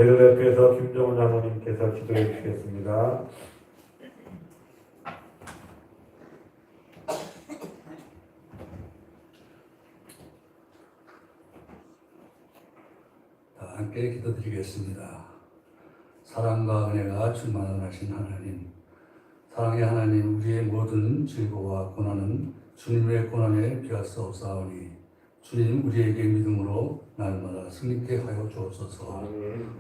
저희를 대표해서 김정은 장로님께서 기도해 주시겠습니다. 함께 기도드리겠습니다. 사랑과 은혜가 충만하신 하나님, 사랑의 하나님, 우리의 모든 질고와 고난은 주님의 고난에 비하사옵사오니 주님 우리에게 믿음으로 날마다 승리케 하여 주옵소서.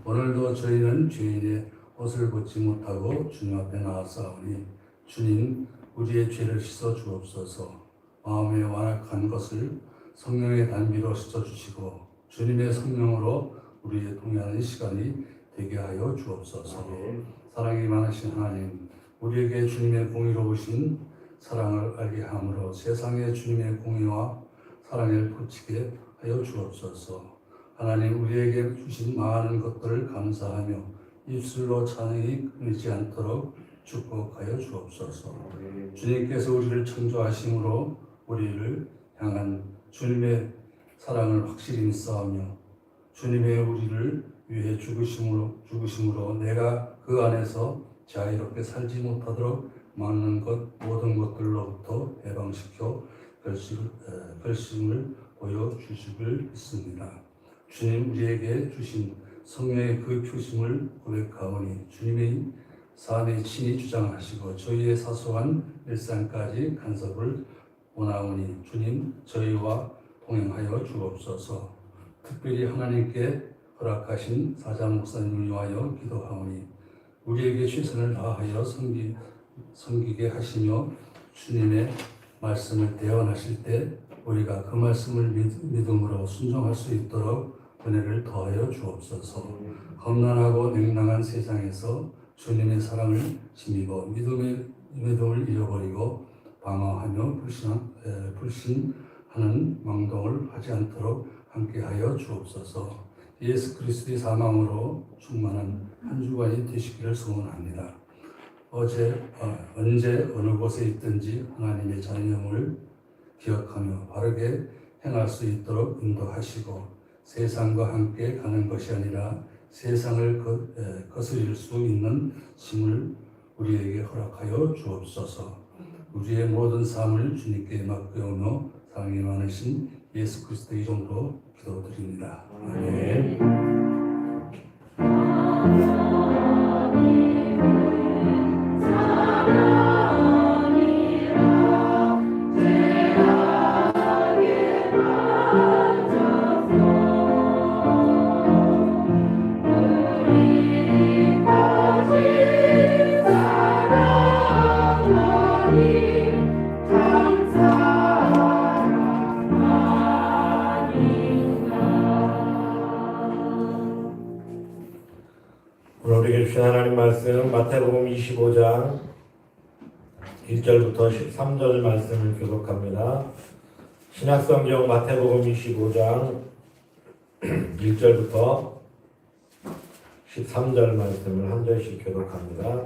오늘도 저희는 죄인의 옷을 벗지 못하고 주님 앞에 나아싸우니 주님 우리의 죄를 씻어 주옵소서. 마음에 완악한 것을 성령의 단비로 씻어주시고 주님의 성령으로 우리의 동의하는 시간이 되게 하여 주옵소서. 사랑이 많으신 하나님, 우리에게 주님의 공의로우신 사랑을 알게 함으로 세상에 주님의 공의와 사랑을 펼치게 하여 주옵소서. 하나님, 우리에게 주신 많은 것들을 감사하며 입술로 찬양이 끊이지 않도록 축복하여 주옵소서. 주님께서 우리를 창조하심으로 우리를 향한 주님의 사랑을 확실히 믿사오며 주님의 우리를 위해 죽으심으로 내가 그 안에서 자유롭게 살지 못하도록 막는 모든 것들로부터 해방시켜 결심을 보여주시길 믿습니다. 주님 우리에게 주신 성령의 그 표심을 고백하오니 주님의 삶의 친히 주장하시고 저희의 사소한 일상까지 간섭을 원하오니 주님 저희와 동행하여 주옵소서. 특별히 하나님께 허락하신 사장 목사님을 위하여 기도하오니 우리에게 최선을 다하여 섬기게 하시며 주님의 말씀을 대언하실 때 우리가 그 말씀을 믿음으로 순종할 수 있도록 은혜를 더하여 주옵소서. 험난하고 냉랭한 세상에서 주님의 사랑을 힘입어 믿음을 잃어버리고 방황하며 불신하는 망동을 하지 않도록 함께하여 주옵소서. 예수 그리스도의 사망으로 충만한 한 주간이 되시기를 소원합니다. 언제 어느 곳에 있든지 하나님의 자녀임을 기억하며 바르게 행할 수 있도록 인도하시고 세상과 함께 가는 것이 아니라 세상을 거스릴 수 있는 힘을 우리에게 허락하여 주옵소서. 우리의 모든 삶을 주님께 맡겨오며 사랑이 많으신 예수 그리스도의 이름으로 기도드립니다. 아멘. 우리에게 주신 하나님 말씀 마태복음 25장 1절부터 13절 말씀을 교독합니다. 신약성경 마태복음 25장 1절부터 13절 말씀을 한 절씩 교독합니다.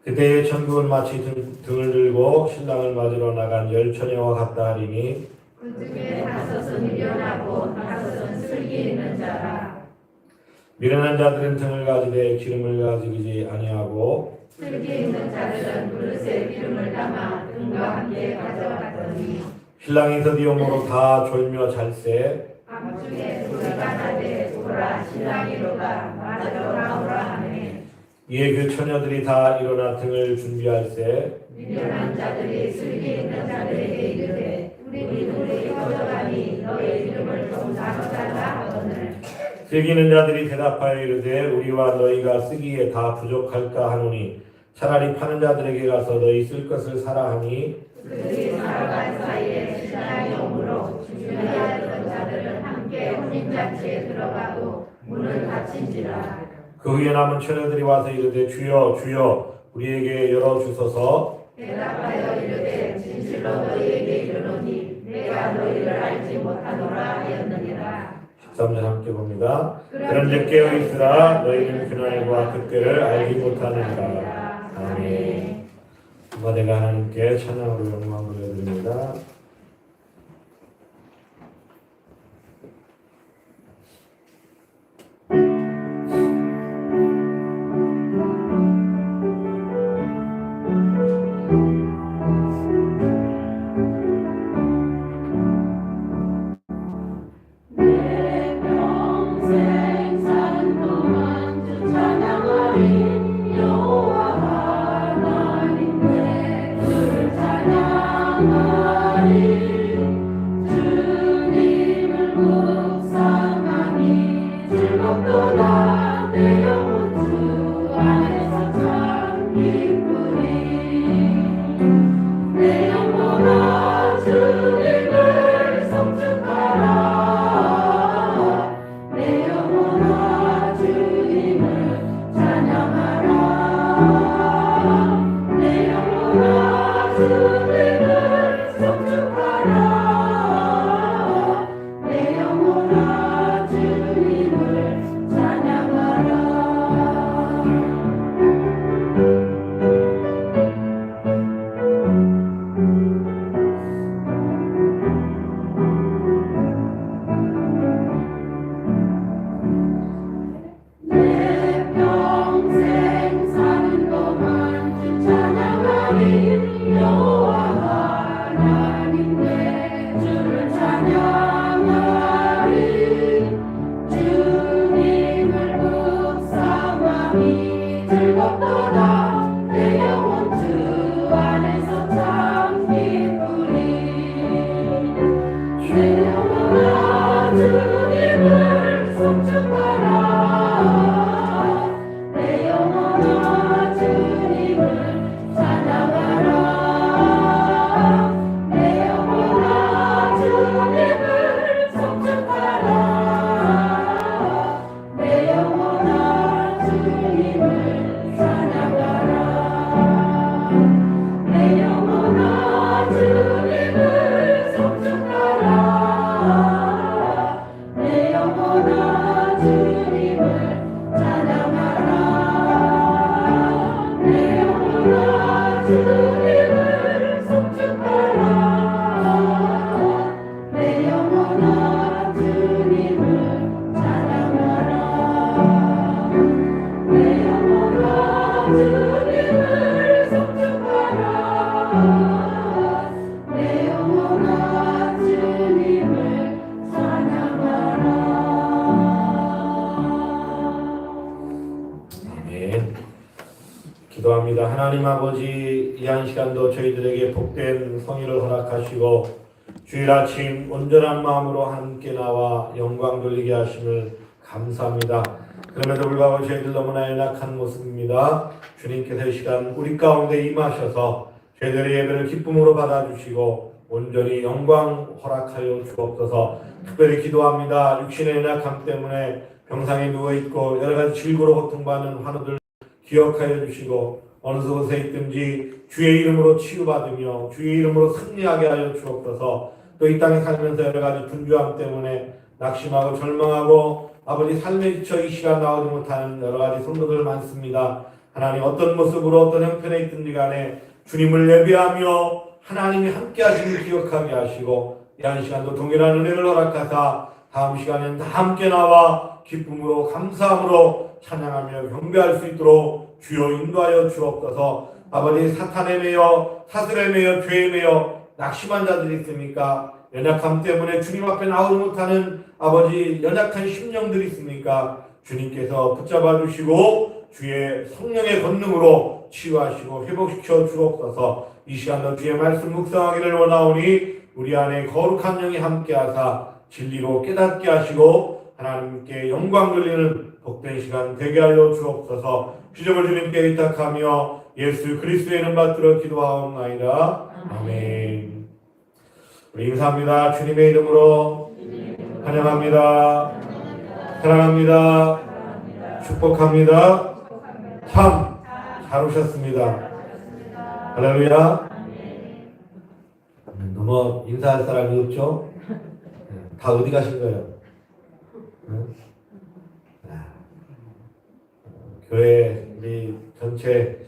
그때의 천국은 마치 등을 들고 신랑을 맞으러 나간 열 처녀와 같다 하리니 그 중에 다섯은 미련하고 다섯은 슬기 있는 자라. 미련한 자들은 등을 가지되 기름을 가지지 아니하고 슬기 있는 자들은 그릇에 기름을 담아 등과 함께 가져갔더니 신랑이 드디어 오므로 다 졸며 잘세 밤중에 소리가 나되 오라 신랑이로다 맞으러 나오라 하네. 이에 그 처녀들이 다 일어나 등을 준비할세 미련한 자들이 슬기 있는 자들에게 이르되 우리 둘이 거저가니 너의 기름을 좀 나눠달라 하거늘 슬기는 자들이 대답하여 이르되 우리와 너희가 쓰기에 다 부족할까 하노니 차라리 파는 자들에게 가서 너희 쓸 것을 사라 하니 그들이 살아간 사이에 신랑이 오므로 준비하였던 자들은 함께 혼인잔치에 들어가고 문을 닫힌지라. 그 후에 남은 처녀들이 와서 이르되 주여 주여 우리에게 열어주소서. 대답하여 이르되 진실로 너희에게 이르노니 내가 너희를 알지 못하노라 하였느니라. 13절 함께 봅니다. 그런즉 깨어 있으라 너희는 그날과 그때를 알지 못하느니라. 아멘. 내가 하나님께 찬양으로 영광 돌려드립니다. 즐겁도다 내 영혼 주 안에서 참 기쁘리 내 영혼아 주님을 송축하라 내 영혼아 주님을 찬양하라 내 영혼아 주님을 송축하라 내 영혼아 주님을 찬양하라 내 영혼아 주님을 송축하라 내 영혼아 주님을 찬양하라 내 영혼아 주님을 송축하라 내 영혼아 주님을 찬양하라 내 영혼아 주님을 송축하라 내 영혼아 주님을 찬양하라 아멘. 기도합니다. 하나님 아버지, 이 한 시간도 저희들에게 복된 성의를 허락하시고 주일 아침 온전한 마음으로 함께 나와 영광 돌리게 하심을 감사합니다. 그럼에도 불구하고 저희들 너무나 연약한 모습입니다. 주님께서 이 시간 우리 가운데 임하셔서 저희들의 예배를 기쁨으로 받아주시고 온전히 영광 허락하여 주옵소서. 특별히 기도합니다. 육신의 연약함 때문에 병상에 누워있고 여러가지 질고로 고통받는 환우들 기억하여 주시고 어느 곳에 있든지 주의 이름으로 치유받으며 주의 이름으로 승리하게 하여 주옵소서. 또 이 땅에 살면서 여러가지 분주함 때문에 낙심하고 절망하고 아버지 삶에 지쳐 이 시간 나오지 못하는 여러가지 성도들 많습니다. 하나님 어떤 모습으로 어떤 형편에 있든지 간에 주님을 예배하며 하나님이 함께 하심을 기억하게 하시고 이 한 시간도 동일한 은혜를 허락하사 다음 시간에는 다 함께 나와 기쁨으로 감사함으로 찬양하며 경배할 수 있도록 주여 인도하여 주옵소서. 아버지 사탄에 매여 사슬에 매여 죄에 매여 낙심한 자들이 있습니까? 연약함 때문에 주님 앞에 나오지 못하는 아버지 연약한 심령들이 있습니까? 주님께서 붙잡아 주시고 주의 성령의 권능으로 치유하시고 회복시켜 주옵소서. 이 시간도 주의 말씀 묵상하기를 원하오니 우리 안에 거룩한 영이 함께하사 진리로 깨닫게 하시고 하나님께 영광 돌리는 복된 시간 되게 하여 주옵소서. 주님을 주님께 의탁하며 예수 그리스도의 이름 받들어 기도하옵나이다. 아멘. 우리 인사합니다. 주님의 이름으로 환영합니다. 사랑합니다. 축복합니다. 참 잘 오셨습니다. 할렐루야. 너무 인사할 사람이 없죠? 다 어디 가신 거예요? 교회 우리 전체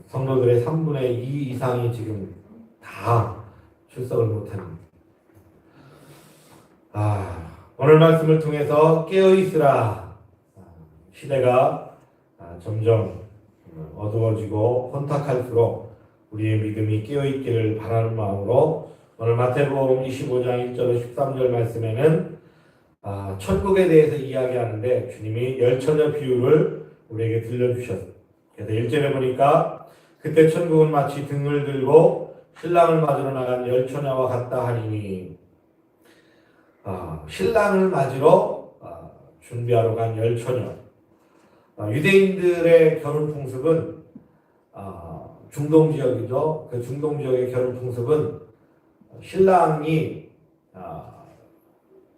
성도들의 3분의 2 이상이 지금 다 출석을 못하는. 오늘 말씀을 통해서 깨어있으라. 시대가 점점 어두워지고 혼탁할수록 우리의 믿음이 깨어있기를 바라는 마음으로 오늘 마태복음 25장 1절 13절 말씀에는 천국에 대해서 이야기하는데 주님이 열처녀 비유를 우리에게 들려주셨어요. 그래서 1절에 보니까 그때 천국은 마치 등을 들고 신랑을 맞으러 나간 열처녀와 같다 하리니, 신랑을 맞으러 준비하러 간 열처녀. 유대인들의 결혼 풍습은 중동 지역이죠. 그 중동 지역의 결혼 풍습은 신랑이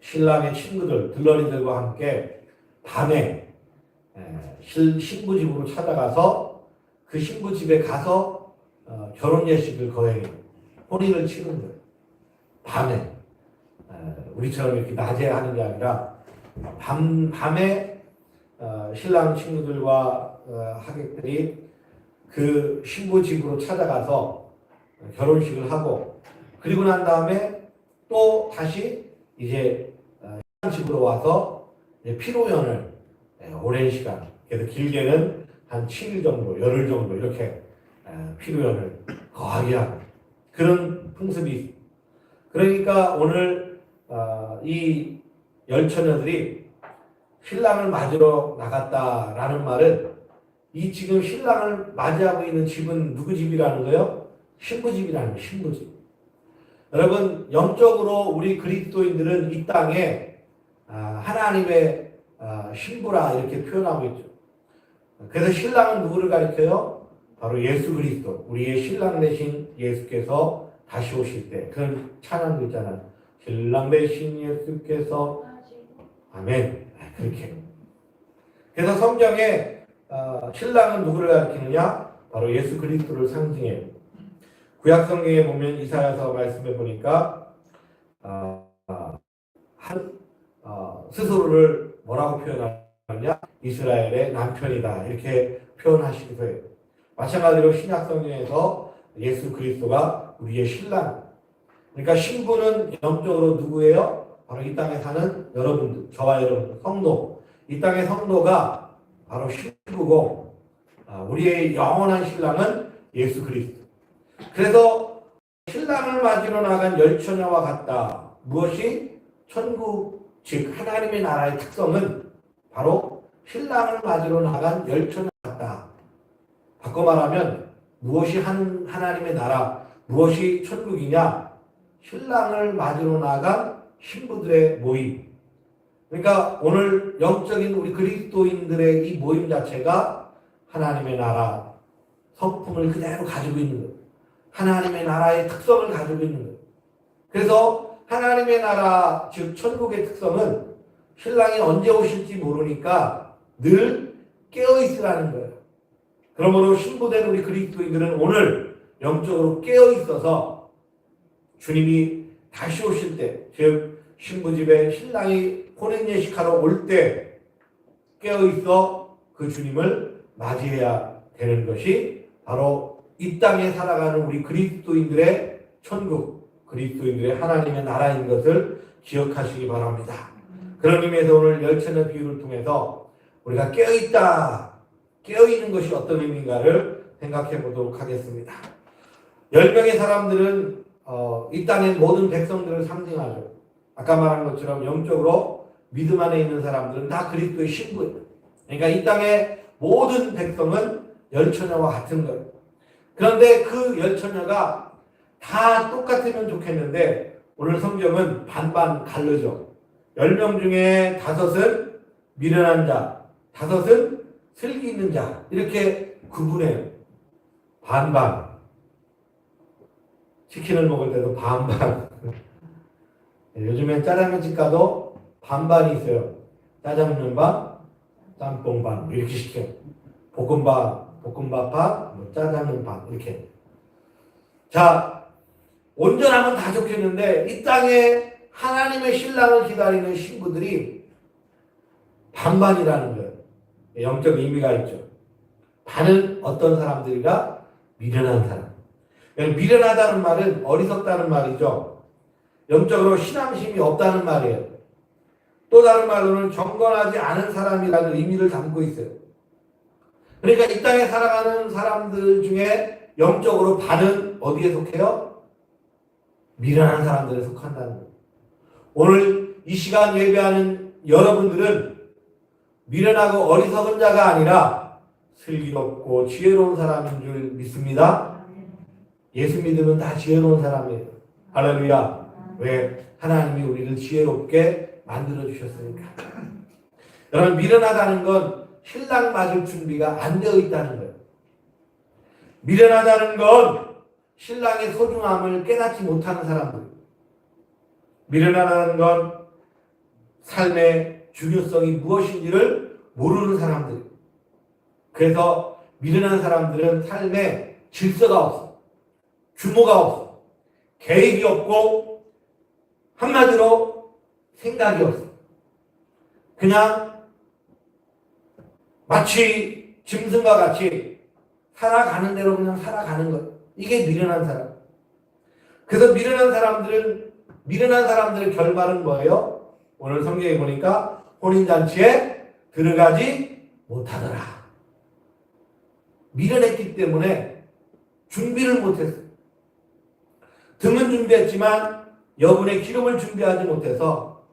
신랑의 친구들, 들러리들과 함께 밤에 신부 집으로 찾아가서 그 신부 집에 가서 결혼 예식을 거행해요. 혼인을 치는 거예요. 밤에. 우리처럼 이렇게 낮에 하는 게 아니라 밤에 신랑 친구들과 하객들이 그 신부 집으로 찾아가서 결혼식을 하고, 그리고 난 다음에 또 다시 이제 신랑 집으로 와서 피로연을 오랜 시간, 그래서 길게는 한 7일 정도, 열흘 정도 이렇게 피로연을 거하게 하는 그런 풍습이 있습니다. 그러니까 오늘 이 열처녀들이 신랑을 맞으러 나갔다라는 말은 이 지금 신랑을 맞이하고 있는 집은 누구 집이라는 거예요? 신부 집이라는 거예요. 신부 집. 여러분 영적으로 우리 그리스도인들은 이 땅에 하나님의 신부라 이렇게 표현하고 있죠. 그래서 신랑은 누구를 가리켜요? 바로 예수 그리스도. 우리의 신랑 되신 예수께서 다시 오실 때 그런 찬양도 있잖아요. 신랑 되신 예수께서 아멘. 그렇게. 그래서 성경에 신랑은 누구를 가리키느냐? 바로 예수 그리스도를 상징해요. 구약 성경에 보면 이사야서 말씀해 보니까 스스로를 뭐라고 표현하느냐? 이스라엘의 남편이다 이렇게 표현하시기도 해요. 마찬가지로 신약 성경에서 예수 그리스도가 우리의 신랑. 그러니까 신부는 영적으로 누구예요? 바로 이 땅에 사는 여러분들, 저와 여러분들, 성도. 이 땅의 성도가 바로 신부고 우리의 영원한 신랑은 예수 그리스도. 그래서 신랑을 맞이러 나간 열처녀와 같다. 무엇이? 천국, 즉 하나님의 나라의 특성은 바로 신랑을 맞이러 나간 열처녀 같다. 바꿔 말하면 무엇이 하나님의 나라, 무엇이 천국이냐? 신랑을 맞이러 나간 신부들의 모임. 그러니까 오늘 영적인 우리 그리스도인들의 이 모임 자체가 하나님의 나라 성품을 그대로 가지고 있는 거예요. 하나님의 나라의 특성을 가지고 있는 거예요. 그래서 하나님의 나라, 즉 천국의 특성은 신랑이 언제 오실지 모르니까 늘 깨어있으라는 거예요. 그러므로 신부된 우리 그리스도인들은 오늘 영적으로 깨어있어서 주님이 다시 오실 때, 즉 신부집에 신랑이 혼인예식하러 올 때 깨어있어 그 주님을 맞이해야 되는 것이 바로 이 땅에 살아가는 우리 그리스도인들의 천국, 그리스도인들의 하나님의 나라인 것을 기억하시기 바랍니다. 그런 의미에서 오늘 열처녀 비유를 통해서 우리가 깨어있다, 깨어있는 것이 어떤 의미인가를 생각해 보도록 하겠습니다. 10명의 사람들은 이 땅의 모든 백성들을 상징하죠. 아까 말한 것처럼 영적으로 믿음 안에 있는 사람들은 다 그리스도의 신부예요. 그러니까 이 땅의 모든 백성은 열처녀와 같은 거예요. 그런데 그 열처녀가 다 똑같으면 좋겠는데 오늘 성경은 반반 갈르죠. 10명 중에 5은 미련한 자, 5은 슬기 있는 자 이렇게 구분해요. 반반. 치킨을 먹을 때도 반반. 요즘엔 짜장면집 가도 반반이 있어요. 짜장면 반, 짬뽕 반 이렇게 시켜요. 볶음밥 반, 짜장면 반 이렇게. 자, 온전하면 다 좋겠는데 이 땅에 하나님의 신랑을 기다리는 신부들이 반반이라는 거예요. 영적 의미가 있죠. 반은 어떤 사람들이라? 미련한 사람. 미련하다는 말은 어리석다는 말이죠. 영적으로 신앙심이 없다는 말이에요. 또 다른 말로는 경건하지 않은 사람이라는 의미를 담고 있어요. 그러니까 이 땅에 살아가는 사람들 중에 영적으로 반은 어디에 속해요? 미련한 사람들에 속한다는 거예요. 오늘 이 시간 예배하는 여러분들은 미련하고 어리석은 자가 아니라 슬기롭고 지혜로운 사람인 줄 믿습니다. 예수 믿으면 다 지혜로운 사람이에요. 할렐루야. 왜? 하나님이 우리를 지혜롭게 만들어 주셨으니까. 여러분, 미련하다는 건 신랑 맞을 준비가 안 되어 있다는 거예요. 미련하다는 건 신랑의 소중함을 깨닫지 못하는 사람들. 미련하다는 건 삶의 중요성이 무엇인지를 모르는 사람들. 그래서 미련한 사람들은 삶에 질서가 없어. 규모가 없어. 계획이 없고 한마디로 생각이 없어. 그냥 마치 짐승과 같이 살아가는 대로 그냥 살아가는 것. 이게 미련한 사람. 그래서 미련한 사람들의 결말은 뭐예요? 오늘 성경에 보니까 혼인잔치에 들어가지 못하더라. 미련했기 때문에 준비를 못했어요. 등은 준비했지만 여분의 기름을 준비하지 못해서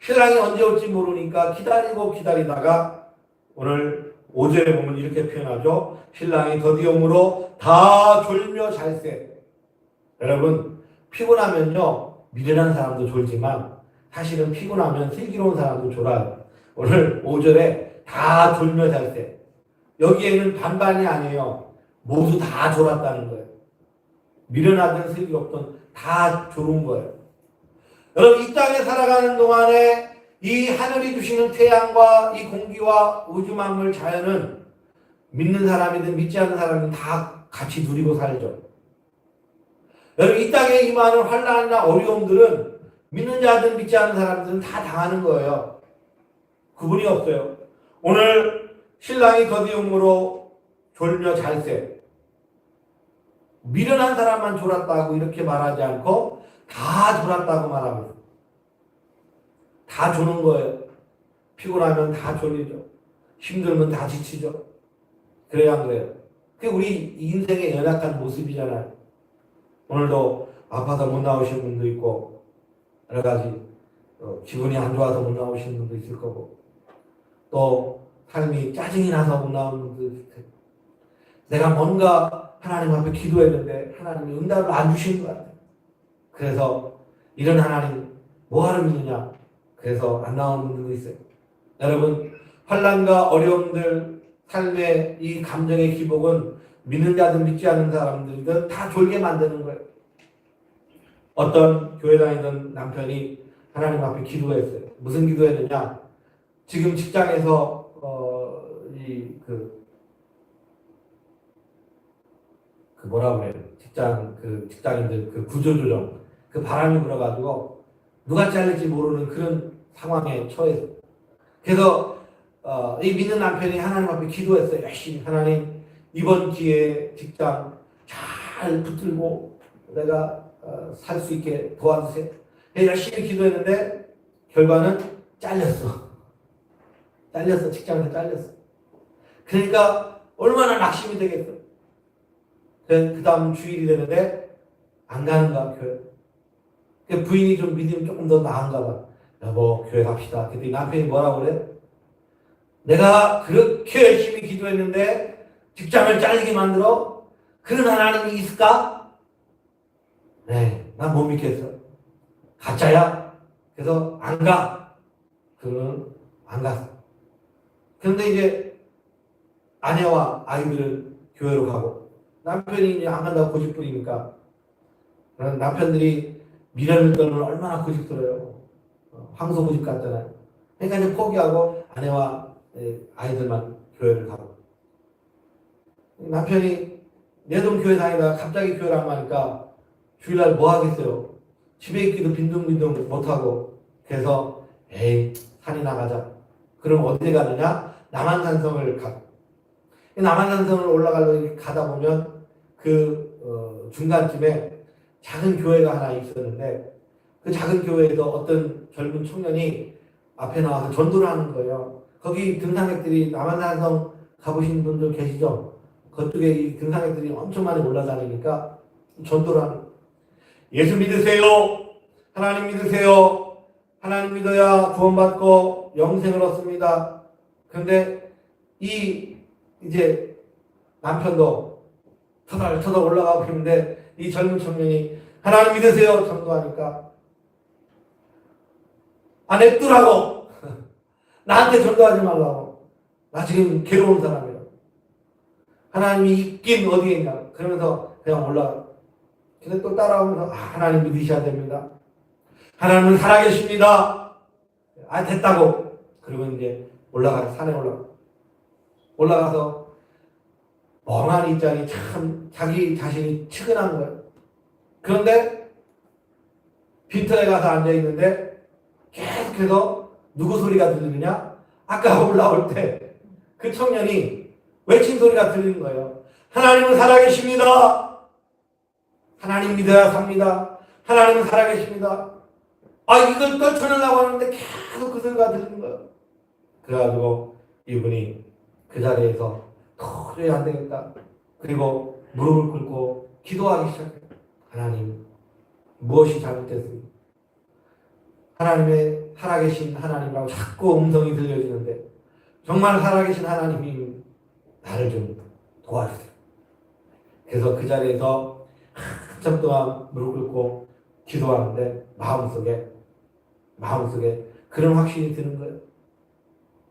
신랑이 언제 올지 모르니까 기다리고 기다리다가 오늘 5절에 보면 이렇게 표현하죠. 신랑이 더디움으로 다 졸며 잘세. 여러분, 피곤하면요, 미련한 사람도 졸지만 사실은 피곤하면 슬기로운 사람도 졸아요. 오늘 5절에 다 졸며 잘세. 여기에는 반반이 아니에요. 모두 다 졸았다는 거예요. 미련하든 슬기롭든 다 졸은 거예요. 여러분, 이 땅에 살아가는 동안에 이 하늘이 주시는 태양과 이 공기와 우주 만물 자연은 믿는 사람이든 믿지 않는 사람이든 다 같이 누리고 살죠. 여러분, 이 땅에 임하는 환난이나 어려움들은 믿는 자든 믿지 않는 사람들은 다 당하는 거예요. 구분이 없어요. 오늘 신랑이 더디움으로 졸며 잘세. 미련한 사람만 졸았다고 이렇게 말하지 않고 다 졸았다고 말합니다. 다 조는 거예요. 피곤하면 다 졸리죠. 힘들면 다 지치죠. 그래야 안 그래요? 그게 우리 인생의 연약한 모습이잖아요. 오늘도 아파서 못 나오신 분도 있고 여러 가지 기분이 안 좋아서 못 나오시는 분도 있을 거고 또 삶이 짜증이 나서 못 나오는 분도 있을 테고 내가 뭔가 하나님 앞에 기도했는데 하나님이 응답을 안 주신 것 같아요. 그래서 이런 하나님 뭐하러 믿느냐? 그래서 안 나오는 분들도 있어요. 여러분, 환난과 어려움들, 삶의 이 감정의 기복은 믿는 자든 믿지 않는 사람들이든 다 졸게 만드는 거예요. 어떤 교회 다니던 남편이 하나님 앞에 기도했어요. 무슨 기도했느냐? 지금 직장에서 뭐라 그래요? 직장인들 구조조정 바람이 불어가지고 누가 잘릴지 모르는 그런 상황에 처해서 그래서 이 믿는 남편이 하나님 앞에 기도했어요. 열심히 하나님 이번 기회에 직장 잘 붙들고 내가 살 수 있게 도와주세요. 열심히 기도했는데 결과는 잘렸어. 직장에서 잘렸어. 그러니까 얼마나 낙심이 되겠어. 그 다음 주일이 되는데 안 가는가 교회. 부인이 좀 믿음이 조금 더 나은가 봐. 여보 교회 갑시다. 그랬더니 남편이 뭐라고 그래? 내가 그렇게 열심히 기도했는데 직장을 잘리게 만들어? 그런 하나님이 있을까? 네, 난 못 믿겠어. 가짜야? 그래서 안 가. 그러면 안 갔어. 그런데 이제 아내와 아이들은 교회로 가고 남편이 이제 안 간다고 고집부리니까 남편들이 미련을 떨면 얼마나 고집들어요. 황소 고집 같잖아요. 그러니까 이제 포기하고 아내와 아이들만 교회를 가고 남편이 내 돈 교회 다니다가 갑자기 교회를 안 가니까 주일날 뭐 하겠어요. 집에 있기도 빈둥빈둥 못하고 그래서 산에 나가자. 그럼 어디 가느냐? 남한산성을 가. 남한산성을 올라가려고 가다 보면 중간쯤에 작은 교회가 하나 있었는데 그 작은 교회에서 어떤 젊은 청년이 앞에 나와서 전도를 하는 거예요. 거기 등산객들이 남한산성 가보신 분들 계시죠? 그쪽에 이 등산객들이 엄청 많이 올라다니니까 전도를 하는 거예요. 예수 믿으세요. 하나님 믿으세요. 하나님 믿어야 구원받고 영생을 얻습니다. 그런데 이제 남편도 터덜터덜 올라가고 있는데 이 젊은 청년이 하나님 믿으세요 전도하니까 안 냅두라고 나한테 전도하지 말라고 나 지금 괴로운 사람이야. 하나님이 있긴 어디에 있냐 그러면서 그냥 올라가. 근데 또 따라오면서 하나님 믿으셔야 됩니다. 하나님은 살아계십니다. 됐다고. 그리고 이제 산에 올라가서 멍하니 있자니 참 자기 자신이 측은한 거예요. 그런데 빈터에 가서 앉아있는데 계속해서 누구 소리가 들리느냐? 아까 올라올 때 그 청년이 외친 소리가 들리는 거예요. 하나님은 살아계십니다. 하나님 믿어야 삽니다. 하나님은 살아계십니다. 이걸 떨쳐내려고 하는데 계속 그 소리가 들리는 거예요. 그래가지고 이분이 그 자리에서 도저히 안 되겠다. 그리고 무릎을 꿇고 기도하기 시작해요. 하나님, 무엇이 잘못됐습니까? 하나님의 살아계신 하나님이라고 자꾸 음성이 들려지는데 정말 살아계신 하나님이 나를 좀 도와주세요. 그래서 그 자리에서 한참 동안 무릎 꿇고 기도하는데 마음속에 그런 확신이 드는 거예요.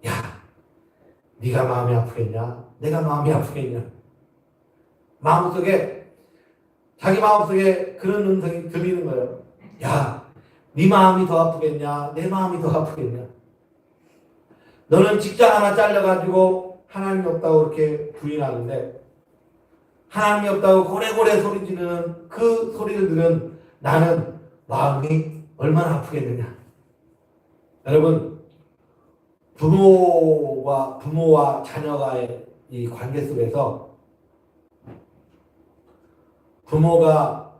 야, 네가 마음이 아프겠냐? 내가 마음이 아프겠냐? 자기 마음속에 그런 음성이 들리는 거예요. 야, 네 마음이 더 아프겠냐? 내 마음이 더 아프겠냐? 너는 직장 하나 잘려가지고 하나님이 없다고 그렇게 부인하는데 하나님이 없다고 고래고래 소리 지르는 그 소리를 들은 나는 마음이 얼마나 아프겠느냐. 여러분, 부모와 자녀가의 이 관계 속에서 부모가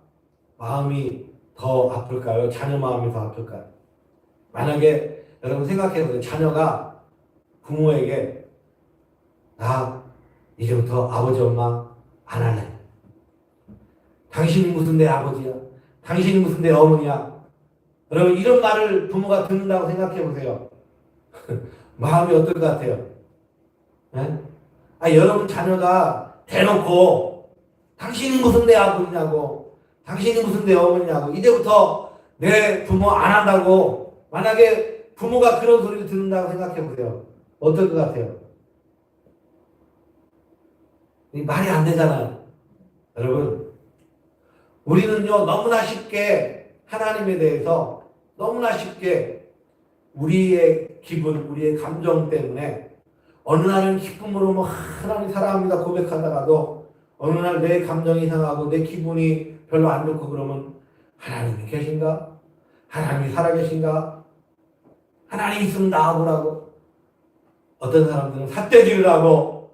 마음이 더 아플까요? 자녀 마음이 더 아플까요? 만약에 여러분 생각해보세요. 자녀가 부모에게 나 이제부터 아버지 엄마 안 할래. 당신이 무슨 내 아버지야. 당신이 무슨 내 어머니야. 여러분 이런 말을 부모가 듣는다고 생각해보세요. 마음이 어떨 것 같아요? 네? 여러분 자녀가 대놓고 당신이 무슨 내 아버지냐고 당신이 무슨 내 어머니냐고 이제부터 내 부모 안 한다고 만약에 부모가 그런 소리를 듣는다고 생각해보세요. 어떨 것 같아요? 말이 안 되잖아요. 여러분 우리는요 너무나 쉽게 하나님에 대해서 너무나 쉽게 우리의 기분, 우리의 감정 때문에 어느 날은 기쁨으로 하나님 사랑합니다 고백하다가도 어느 날 내 감정이 상하고 내 기분이 별로 안 좋고 그러면 하나님이 계신가? 하나님이 살아계신가? 하나님이 있으면 나와보라고. 어떤 사람들은 삿대질을 하고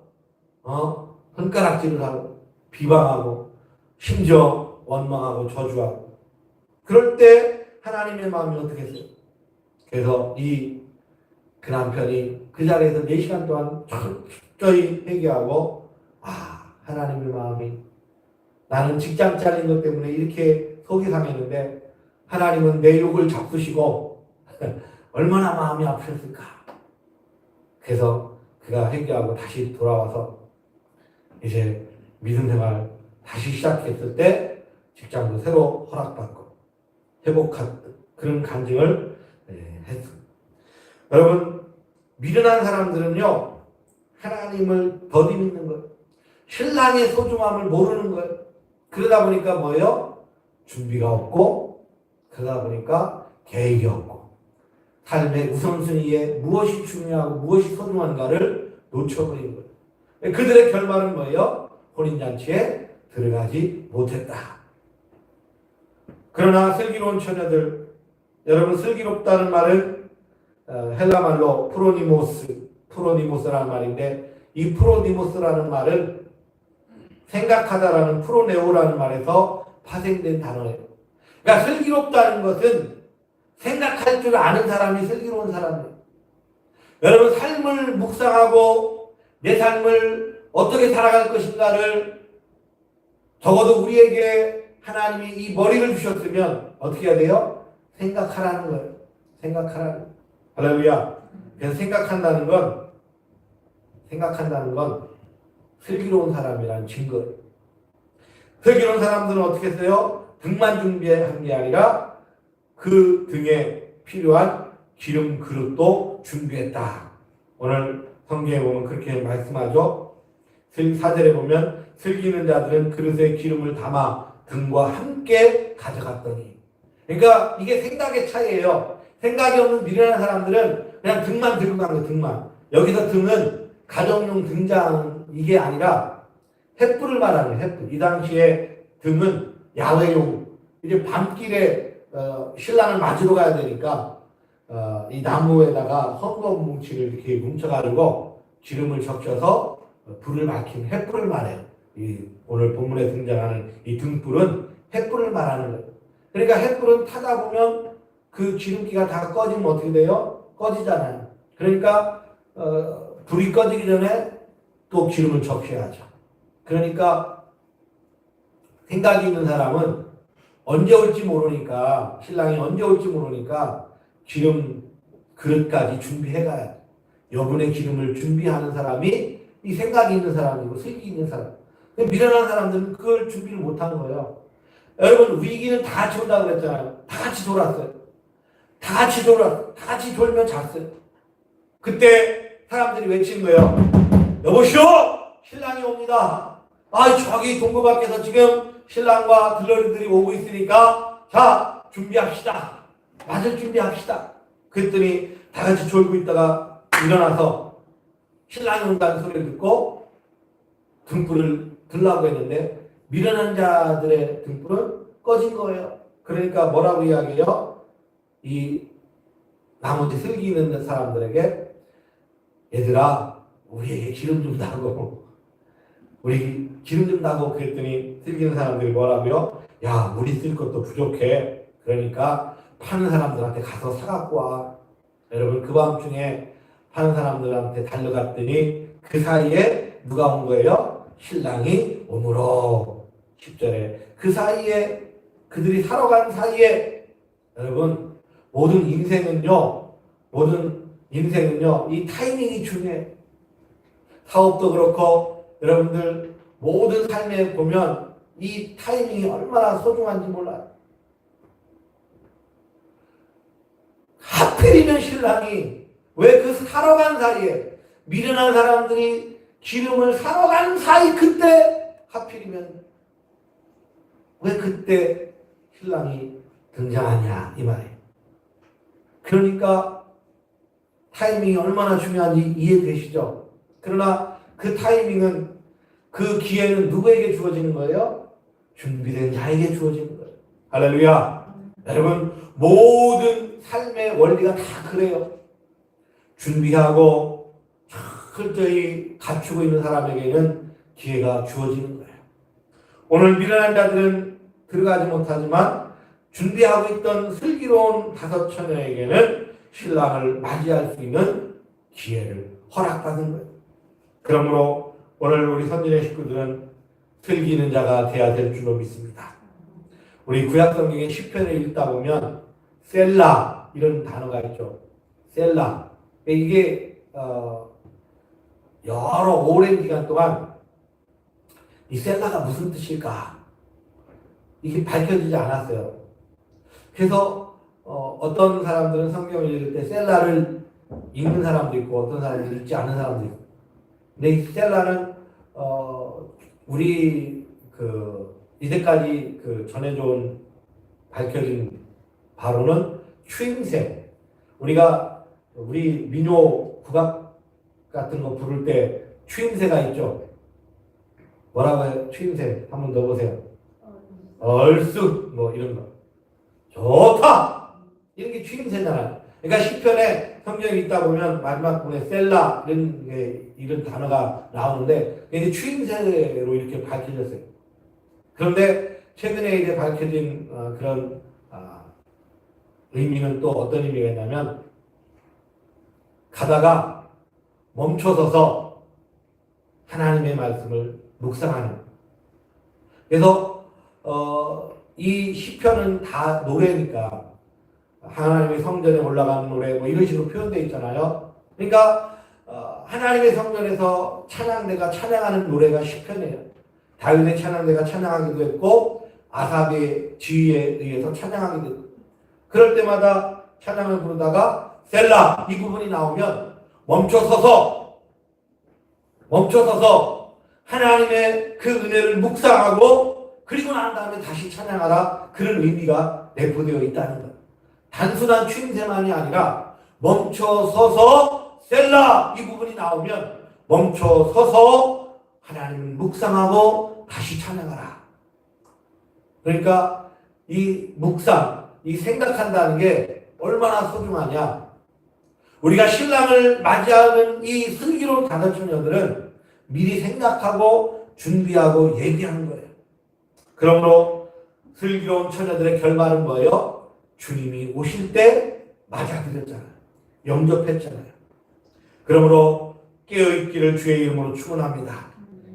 손가락질을 하고 비방하고 심지어 원망하고 저주하고 그럴 때 하나님의 마음이 어떻겠어요? 그래서 그 남편이 그 자리에서 4시간 동안 철저히 회개하고 하나님의 마음이 나는 직장 잘린 것 때문에 이렇게 속이 상했는데 하나님은 내 욕을 잡수시고 얼마나 마음이 아프셨을까. 그래서 그가 회개하고 다시 돌아와서 이제 믿음 생활 다시 시작했을 때 직장도 새로 허락받고 회복한 그런 간증을 했습니다. 여러분 미련한 사람들은요 하나님을 더디 믿는 거예요. 신랑의 소중함을 모르는 거예요. 그러다 보니까 뭐예요? 준비가 없고 그러다 보니까 계획이 없고 삶의 우선순위에 무엇이 중요하고 무엇이 소중한가를 놓쳐버린 거예요. 그들의 결말은 뭐예요? 혼인잔치에 들어가지 못했다. 그러나 슬기로운 처녀들, 여러분 슬기롭다는 말은 헬라말로 프로니모스라는 말인데 이 프로니모스라는 말은 생각하다라는 프로네오라는 말에서 파생된 단어예요. 그러니까 슬기롭다는 것은 생각할 줄 아는 사람이 슬기로운 사람이에요. 여러분 삶을 묵상하고 내 삶을 어떻게 살아갈 것인가를 적어도 우리에게 하나님이 이 머리를 주셨으면 어떻게 해야 돼요? 생각하라는 거예요. 생각하라는 거예요. 할렐루야. 그래서 생각한다는 건 슬기로운 사람이라는 증거예요. 슬기로운 사람들은 어떻게 했어요? 등만 준비한 게 아니라 그 등에 필요한 기름 그릇도 준비했다. 오늘 성경에 보면 그렇게 말씀하죠. 4절에 보면 슬기는 자들은 그릇에 기름을 담아 등과 함께 가져갔더니. 그러니까 이게 생각의 차이예요. 생각이 없는 미련한 사람들은 그냥 등만 들고 간 거예요. 등만. 여기서 등은 가정용 등장 이게 아니라 횃불을 말하는 거예요. 횃불. 이 당시에 등은 야외용. 이제 밤길에 신랑을 맞으러 가야 되니까 이 나무에다가 헝겊 뭉치를 이렇게 뭉쳐가지고 기름을 적셔서 불을 밝힌 횃불을 말해요. 오늘 본문에 등장하는 이 등불은 횃불을 말하는 거예요. 그러니까 횃불은 타다 보면 그 기름기가 다 꺼지면 어떻게 돼요? 꺼지잖아요. 그러니까 불이 꺼지기 전에 또 기름을 적셔야죠. 그러니까 생각이 있는 사람은 언제 올지 모르니까 신랑이 언제 올지 모르니까 기름 그릇까지 준비해가야 돼. 여분의 기름을 준비하는 사람이 이 생각이 있는 사람이고 슬기 있는 사람. 미련한 사람들은 그걸 준비를 못한 거예요. 여러분 위기는 다 같이 온다고 그랬잖아요. 다 같이 돌았어요. 다 같이 돌면 잤어요. 그때 사람들이 외친 거예요. 여보시오! 신랑이 옵니다. 아, 저기 동굴 밖에서 지금 신랑과 들러리들이 오고 있으니까 자, 준비합시다. 맞을 준비합시다. 그랬더니 다 같이 졸고 있다가 일어나서 신랑이 온다는 소리를 듣고 등불을 들라고 했는데 미련한 자들의 등불은 꺼진 거예요. 그러니까 뭐라고 이야기해요? 이 나머지 슬기 있는 사람들에게 얘들아 우리에게 기름 좀 다고 우리 기름 좀 다고 그랬더니 슬기 있는 사람들이 뭐라고요? 야 우리 쓸 것도 부족해. 그러니까 파는 사람들한테 가서 사갖고 와. 여러분 그 밤중에 파는 사람들한테 달려갔더니 그 사이에 누가 온 거예요? 신랑이 오므로. 10절에 그 사이에 그들이 사러 간 사이에 여러분 모든 인생은요 이 타이밍이 중요해. 사업도 그렇고 여러분들 모든 삶에 보면 이 타이밍이 얼마나 소중한지 몰라요. 하필이면 신랑이 왜 그 사러 간 사이에 미련한 사람들이 기름을 사러 간 사이 그때 하필이면 왜 그때 신랑이 등장하냐 이 말이에요. 그러니까 타이밍이 얼마나 중요한지 이해되시죠? 그러나 그 타이밍은 그 기회는 누구에게 주어지는 거예요? 준비된 자에게 주어지는 거예요. 할렐루야. 여러분 모든 삶의 원리가 다 그래요. 준비하고 철저히 갖추고 있는 사람에게는 기회가 주어지는 거예요. 오늘 미련한 자들은 들어가지 못하지만 준비하고 있던 슬기로운 5 처녀에게는 신랑을 맞이할 수 있는 기회를 허락받은 거예요. 그러므로 오늘 우리 선진의 식구들은 슬기 있는 자가 되어야 될 줄로 믿습니다. 우리 구약성경의 시편을 읽다 보면 셀라 이런 단어가 있죠. 셀라. 이게 여러 오랜 기간 동안 이 셀라가 무슨 뜻일까? 이게 밝혀지지 않았어요. 그래서 어떤 사람들은 성경을 읽을 때 셀라를 읽는 사람도 있고 어떤 사람들은 읽지 않는 사람도 있고. 근데 이 셀라는 우리 이제까지 전해져 온 밝혀진 바로는 추임새. 우리 민요 국악 같은 거 부를 때 추임새가 있죠. 뭐라고 해요? 추임새 한번 넣어보세요. 얼쑤 뭐 이런 거. 좋다. 이런 게 추임새잖아요. 그러니까 시편에 성경에 있다 보면 마지막 부분에 셀라 이런 단어가 나오는데 이게 추임새로 이렇게 밝혀졌어요. 그런데 최근에 이제 밝혀진 그런 의미는 또 어떤 의미가 있냐면 가다가 멈춰서서 하나님의 말씀을 묵상하는. 그래서 이 시편은 다 노래니까 하나님의 성전에 올라가는 노래 뭐 이런 식으로 표현되어 있잖아요. 그러니까 하나님의 성전에서 찬양대가 찬양하는 노래가 시편이에요. 다윗의 찬양대가 찬양하기도 했고 아삽의 지휘에 의해서 찬양하기도 했고 그럴 때마다 찬양을 부르다가 셀라 이 부분이 나오면 멈춰서서 하나님의 그 은혜를 묵상하고 그리고 난 다음에 다시 찬양하라 그런 의미가 내포되어 있다는 거예요. 단순한 추임새만이 아니라 멈춰서서 셀라 이 부분이 나오면 멈춰서서 하나님을 묵상하고 다시 찬양하라. 그러니까 이 묵상, 이 생각한다는 게 얼마나 소중하냐. 우리가 신랑을 맞이하는 이 슬기로운 5 처녀들은 미리 생각하고 준비하고 예비하는 거예요. 그러므로 슬기로운 처녀들의 결말은 뭐예요? 주님이 오실 때 맞아들였잖아요. 영접했잖아요. 그러므로 깨어있기를 주의 이름으로 축원합니다.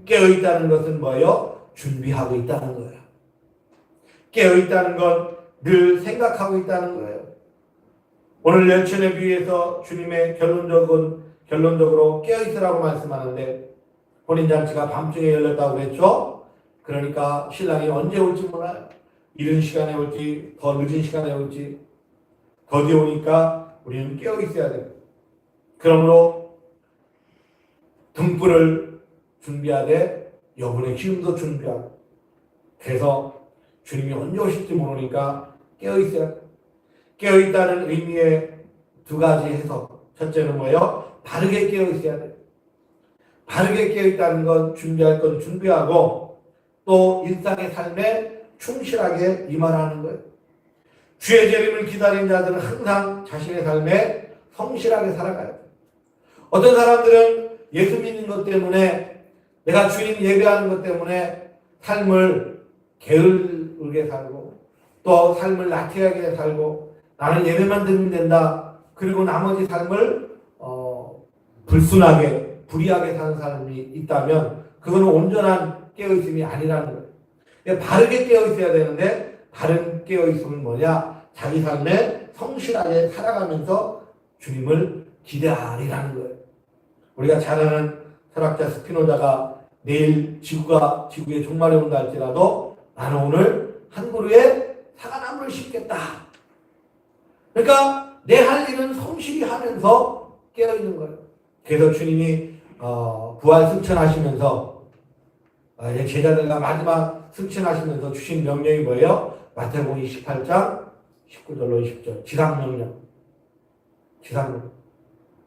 깨어있다는 것은 뭐예요? 준비하고 있다는 거예요. 깨어있다는 건 늘 생각하고 있다는 거예요. 오늘 열천에 비해서 주님의 결론적으로 깨어있으라고 말씀하는데 혼인잔치가 밤중에 열렸다고 그랬죠. 그러니까 신랑이 언제 올지 몰라요. 이른 시간에 올지 더 늦은 시간에 올지 더디 오니까 우리는 깨어 있어야 돼요. 그러므로 등불을 준비하되 여분의 기름도 준비하고 그래서 주님이 언제 오실지 모르니까 깨어 있어야 돼요. 깨어 있다는 의미의 두 가지 해석. 첫째는 뭐예요? 바르게 깨어 있어야 돼요. 바르게 깨어 있다는 건 준비할 건 준비하고 또 일상의 삶에 충실하게 임하라는 거예요. 주의 재림을 기다린 자들은 항상 자신의 삶에 성실하게 살아가야 돼요. 어떤 사람들은 예수 믿는 것 때문에 내가 주님 예배하는 것 때문에 삶을 게으르게 살고 또 삶을 나태하게 살고 나는 예배만 드리면 된다. 그리고 나머지 삶을 불순하게 불의하게 사는 사람이 있다면 그거는 온전한 깨어있음이 아니라는 거예요. 바르게 깨어있어야 되는데 바른 깨어있음은 뭐냐? 자기 삶에 성실하게 살아가면서 주님을 기대하리라는 거예요. 우리가 잘 아는 철학자 스피노자가 내일 지구에 종말이 온다 할지라도 나는 오늘 한 그루에 사과나무를 심겠다. 그러니까 내 할 일은 성실히 하면서 깨어있는 거예요. 그래서 주님이 부활 승천하시면서 제자들과 마지막 승천하시면서 주신 명령이 뭐예요? 마태복음 28장 19절로 20절 지상명령.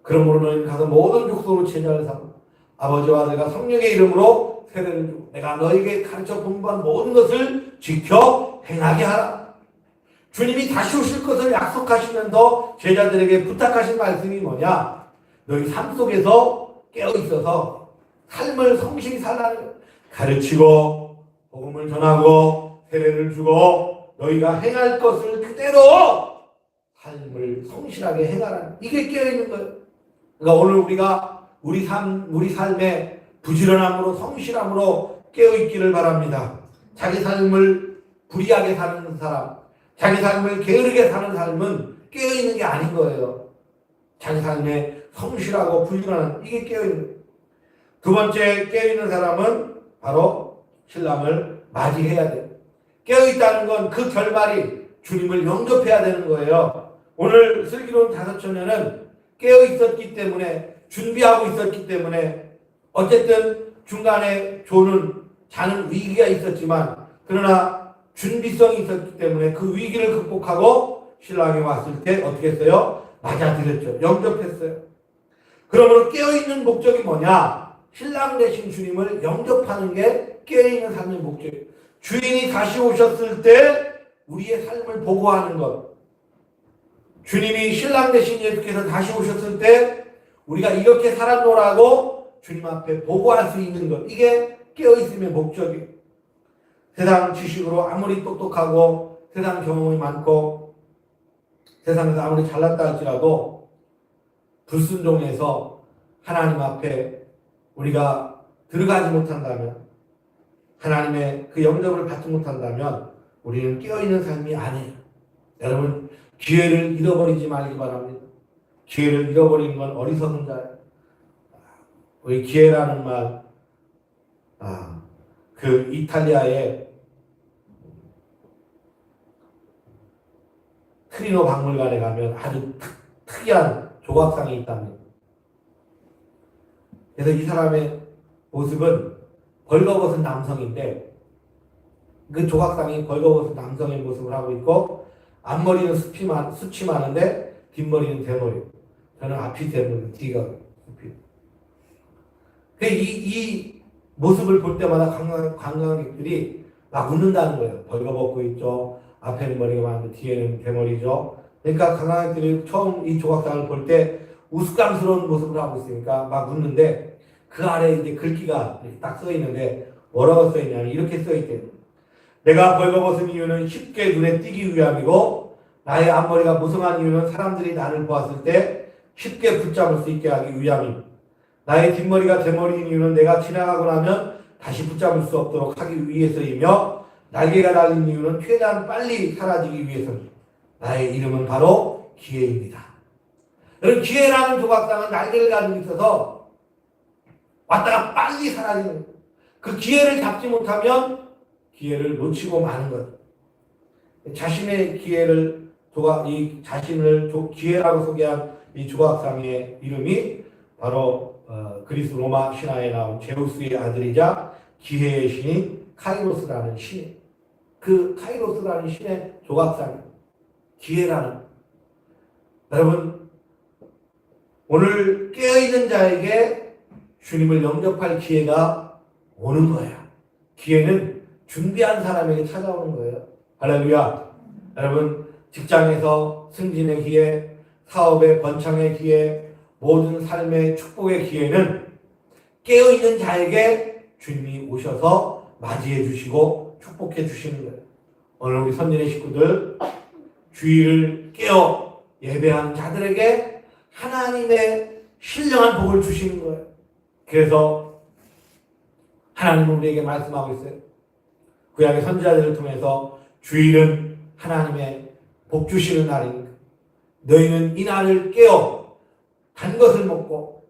그러므로 너희는 가서 모든 족속으로 제자를 삼고 아버지와 아들과 성령의 이름으로 세례를 주고 내가 너희에게 가르쳐 분부한 모든 것을 지켜 행하게 하라. 주님이 다시 오실 것을 약속하시면서 제자들에게 부탁하신 말씀이 뭐냐? 너희 삶 속에서 깨어있어서 삶을 성실히 살라는 가르치고 복음을 전하고 세례를 주고 너희가 행할 것을 그대로 삶을 성실하게 행하라는 이게 깨어있는 거예요. 그러니까 오늘 우리가 우리 삶에 부지런함으로 성실함으로 깨어있기를 바랍니다. 자기 삶을 불의하게 사는 사람, 자기 삶을 게으르게 사는 삶은 깨어있는 게 아닌 거예요. 자기 삶에 성실하고 부지런한 이게 깨어있는 거예요. 두 번째 깨어있는 사람은 바로 신랑을 맞이해야 돼요. 깨어있다는 건 그 결말이 주님을 영접해야 되는 거예요. 오늘 슬기로운 다섯처녀는 깨어있었기 때문에 준비하고 있었기 때문에 어쨌든 중간에 자는 위기가 있었지만 그러나 준비성이 있었기 때문에 그 위기를 극복하고 신랑이 왔을 때 어떻게 했어요? 맞아들였죠. 영접했어요. 그러므로 깨어있는 목적이 뭐냐? 신랑 되신 주님을 영접하는 게 깨어있는 삶의 목적이에요. 주인이 다시 오셨을 때 우리의 삶을 보고하는 것. 주님이 신랑 되신 예수께서 다시 오셨을 때 우리가 이렇게 살았노라고 주님 앞에 보고할 수 있는 것. 이게 깨어있음의 목적이에요. 세상 지식으로 아무리 똑똑하고 세상 경험이 많고 세상에서 아무리 잘났다 할지라도 불순종해서 하나님 앞에 우리가 들어가지 못한다면 하나님의 그 영접을 받지 못한다면 우리는 깨어있는 삶이 아니에요. 여러분 기회를 잃어버리지 말기 바랍니다. 기회를 잃어버리는 건 어리석은 자예요. 우리 기회라는 말, 그 이탈리아의 트리노 박물관에 가면 아주 특이한 조각상이 있답니다. 그래서 이 사람의 모습은 벌거벗은 남성인데 그 조각상이 벌거벗은 남성의 모습을 하고 있고 앞머리는 숱이 많은데 뒷머리는 대머리. 저는 앞이 대머리, 뒤가 숲이. 이 모습을 볼 때마다 관광객들이 막 웃는다는 거예요. 벌거벗고 있죠. 앞에는 머리가 많은데 뒤에는 대머리죠. 그러니까 관광객들이 처음 이 조각상을 볼 때 우스꽝스러운 모습을 하고 있으니까 막 웃는데 그 아래에 이제 글귀가 딱 써 있는데 뭐라고 써 있냐면 이렇게 써 있대요. 내가 벌거벗은 이유는 쉽게 눈에 띄기 위함이고 나의 앞머리가 무성한 이유는 사람들이 나를 보았을 때 쉽게 붙잡을 수 있게 하기 위함이고 나의 뒷머리가 대머리인 이유는 내가 지나가고 나면 다시 붙잡을 수 없도록 하기 위해서이며 날개가 달린 이유는 최대한 빨리 사라지기 위해서입니다. 나의 이름은 바로 기회입니다. 여러분 기회라는 조각상은 날개를 가지고 있어서 왔다가 빨리 사라지는 거예요. 그 기회를 잡지 못하면 기회를 놓치고 마는 거예요. 자신의 기회를 자신을 기회라고 소개한 이 조각상의 이름이 바로 그리스 로마 신화에 나온 제우스의 아들이자 기회의 신인 카이로스라는 신. 그 카이로스라는 신의 조각상 기회라는. 여러분, 오늘 깨어있는 자에게 주님을 영접할 기회가 오는 거야. 기회는 준비한 사람에게 찾아오는 거예요. 할렐루야. 여러분, 직장에서 승진의 기회, 사업의 번창의 기회, 모든 삶의 축복의 기회는 깨어있는 자에게 주님이 오셔서 맞이해 주시고 축복해 주시는 거예요. 오늘 우리 선진의 식구들, 주일을 깨어 예배하는 자들에게 하나님의 신령한 복을 주시는 거예요. 그래서 하나님은 우리에게 말씀하고 있어요. 구약의 선지자들을 통해서 주일은 하나님의 복 주시는 날이니까 너희는 이 날을 깨어 단 것을 먹고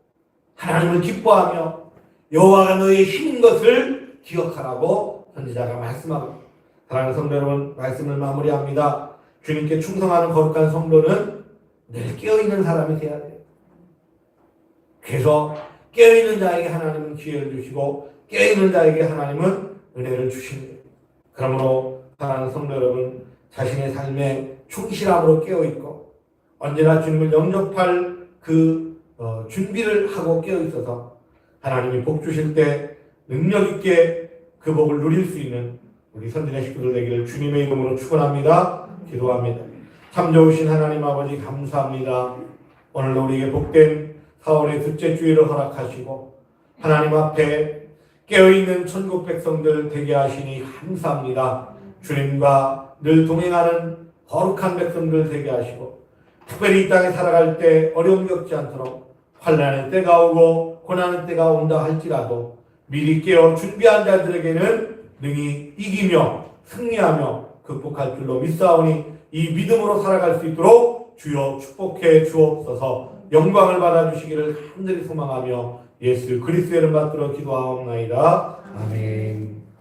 하나님을 기뻐하며 여호와가 너희의 힘인 것을 기억하라고 선지자가 말씀하고, 사랑하는 성도 여러분, 말씀을 마무리합니다. 주님께 충성하는 거룩한 성도는 늘 깨어있는 사람이 되어야 돼요. 그래서 깨어있는 자에게 하나님은 기회를 주시고 깨어있는 자에게 하나님은 은혜를 주십니다. 그러므로 사랑하는 성도 여러분, 자신의 삶에 충실함으로 깨어있고 언제나 주님을 영접할 그 준비를 하고 깨어있어서 하나님이 복 주실 때 능력 있게 그 복을 누릴 수 있는 우리 선진의 식구들 되기를 주님의 이름으로 축원합니다. 기도합니다. 참 좋으신 하나님 아버지, 감사합니다. 오늘도 우리에게 복된 4월의 둘째 주일을 허락하시고 하나님 앞에 깨어있는 천국 백성들 되게 하시니 감사합니다. 주님과 늘 동행하는 거룩한 백성들 되게 하시고 특별히 이 땅에 살아갈 때 어려움 겪지 않도록 환난의 때가 오고 고난의 때가 온다 할지라도 미리 깨어 준비한 자들에게는 능히 이기며 승리하며 극복할 줄로 믿사오니 이 믿음으로 살아갈 수 있도록 주여 축복해 주옵소서. 영광을 받아주시기를 간절히 소망하며 예수 그리스도의 이름 받들어 기도하옵나이다. 아멘.